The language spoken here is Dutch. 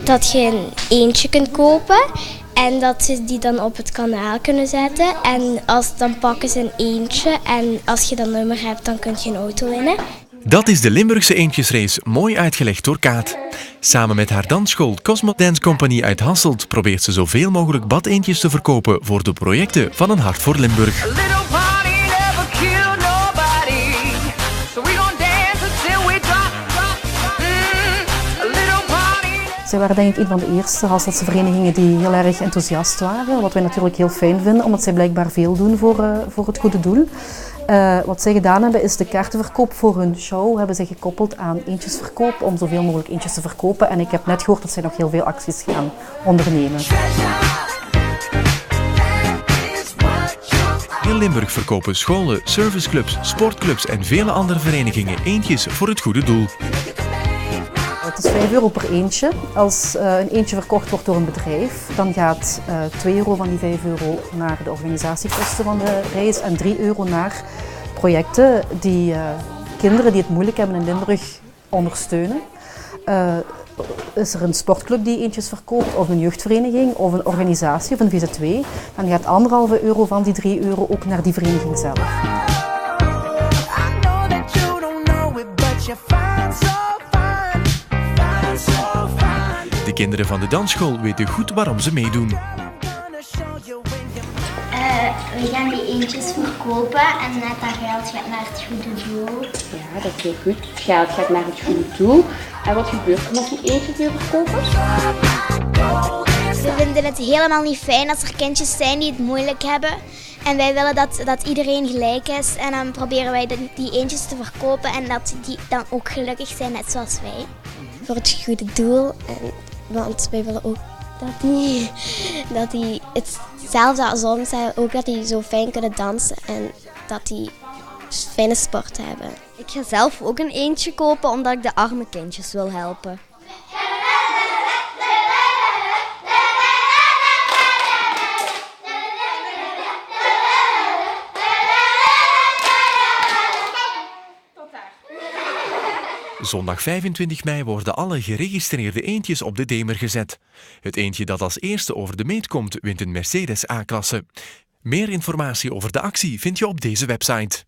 dat je een eendje kunt kopen en dat ze die dan op het kanaal kunnen zetten. En dan pakken ze een eendje en als je dat nummer hebt, dan kun je een auto winnen. Dat is de Limburgse eendjesrace, mooi uitgelegd door Kaat. Samen met haar dansschool Cosmo Dance Company uit Hasselt probeert ze zoveel mogelijk badeendjes te verkopen voor de projecten van Een Hart voor Limburg. Zij waren denk ik een van de eerste Hasseltse verenigingen die heel erg enthousiast waren. Wat wij natuurlijk heel fijn vinden, omdat zij blijkbaar veel doen voor het goede doel. Wat zij gedaan hebben is de kaartenverkoop voor hun show hebben zij gekoppeld aan eendjesverkoop om zoveel mogelijk eendjes te verkopen. En ik heb net gehoord dat zij nog heel veel acties gaan ondernemen. In Limburg verkopen scholen, serviceclubs, sportclubs en vele andere verenigingen eendjes voor het goede doel. Het is €5 per eendje. Als een eendje verkocht wordt door een bedrijf, dan gaat €2 van die €5 naar de organisatiekosten van de reis en €3 naar projecten die kinderen die het moeilijk hebben in Limburg ondersteunen. Is er een sportclub die eendjes verkoopt, of een jeugdvereniging, of een organisatie, of een VZW, dan gaat €1,5 van die €3 ook naar die vereniging zelf. De kinderen van de dansschool weten goed waarom ze meedoen. We gaan die eendjes verkopen en net dat geld gaat naar het goede doel. Ja, dat is heel goed. Het geld gaat naar het goede doel. En wat gebeurt er met die eendjes die we verkopen? We vinden het helemaal niet fijn als er kindjes zijn die het moeilijk hebben. En wij willen dat iedereen gelijk is. En dan proberen wij die eendjes te verkopen en dat die dan ook gelukkig zijn, net zoals wij. Voor het goede doel. Want wij willen ook dat die hetzelfde als ons hebben, ook dat die zo fijn kunnen dansen en dat die fijne sport hebben. Ik ga zelf ook een eendje kopen omdat ik de arme kindjes wil helpen. Zondag 25 mei worden alle geregistreerde eendjes op de Demer gezet. Het eendje dat als eerste over de meet komt, wint een Mercedes A-klasse. Meer informatie over de actie vind je op deze website.